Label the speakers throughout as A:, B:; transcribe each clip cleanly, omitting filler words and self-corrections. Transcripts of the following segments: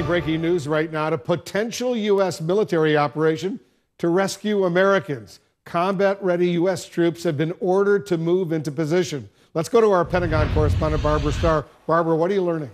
A: breaking news right now. A potential U.S. military operation to rescue Americans. Combat-ready U.S. troops have been ordered to move into position. Let's go to our Pentagon correspondent, Barbara Starr. Barbara, what are you learning?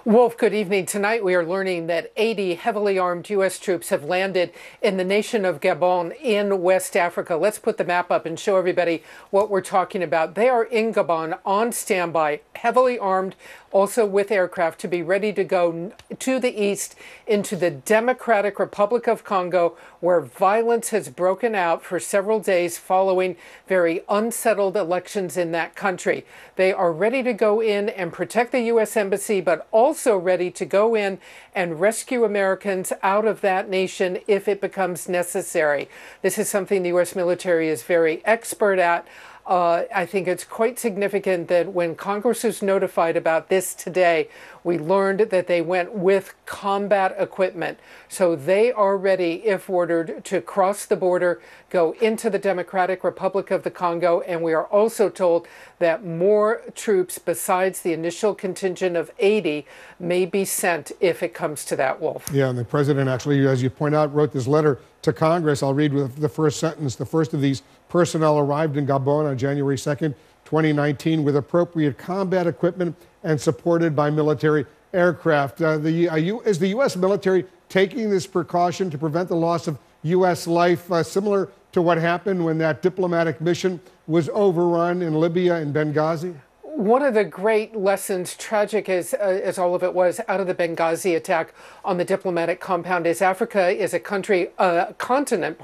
B: Wolf, good evening. Tonight we are learning that 80 heavily armed U.S. troops have landed in the nation of Gabon in West Africa. Let's put the map up and show everybody what we're talking about. They are in Gabon on standby, heavily armed, also with aircraft to be ready to go to the east into the Democratic Republic of Congo, where violence has broken out for several days following very unsettled elections in that country. They are ready to go in and protect the U.S. Embassy, but also ready to go in and rescue Americans out of that nation if it becomes necessary. This is something the U.S. military is very expert at. I think it's quite significant that when Congress was notified about this today, we learned that they went with combat equipment. So they are ready, if ordered, to cross the border, go into the Democratic Republic of the Congo. And we are also told that more troops besides the initial contingent of 80 may be sent if it comes to that, Wolf.
A: Yeah, and the president actually, as you point out, wrote this letter to Congress. I'll read with the first sentence. The first of these personnel arrived in Gabon on January 2nd, 2019, with appropriate combat equipment and supported by military aircraft. Is the U.S. military taking this precaution to prevent the loss of U.S. life, similar to what happened when that diplomatic mission was overrun in Libya and Benghazi?
B: One of the great lessons, tragic as all of it was, out of the Benghazi attack on the diplomatic compound is Africa is a continent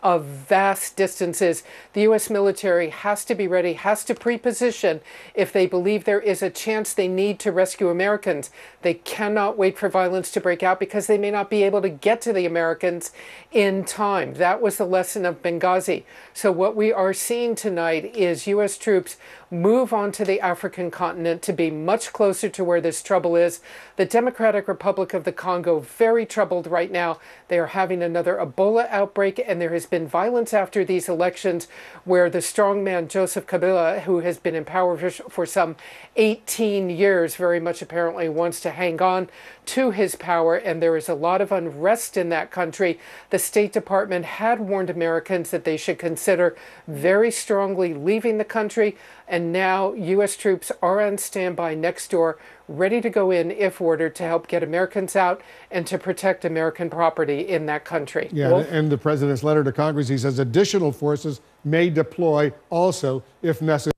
B: of vast distances. The U.S. military has to be ready, has to pre-position if they believe there is a chance they need to rescue Americans. They cannot wait for violence to break out because they may not be able to get to the Americans in time. That was the lesson of Benghazi. So what we are seeing tonight is U.S. troops move onto the African continent to be much closer to where this trouble is. The Democratic Republic of the Congo, very troubled right now. They are having another Ebola outbreak, and there has been violence after these elections where the strongman Joseph Kabila, who has been in power for some 18 years, very much apparently wants to hang on to his power, and there is a lot of unrest in that country. The State Department had warned Americans that they should consider very strongly leaving the country, and now U.S. troops are on standby next door, ready to go in if ordered to help get Americans out and to protect American property in that country.
A: Yeah, and the president's letter to Congress, he says additional forces may deploy also if necessary.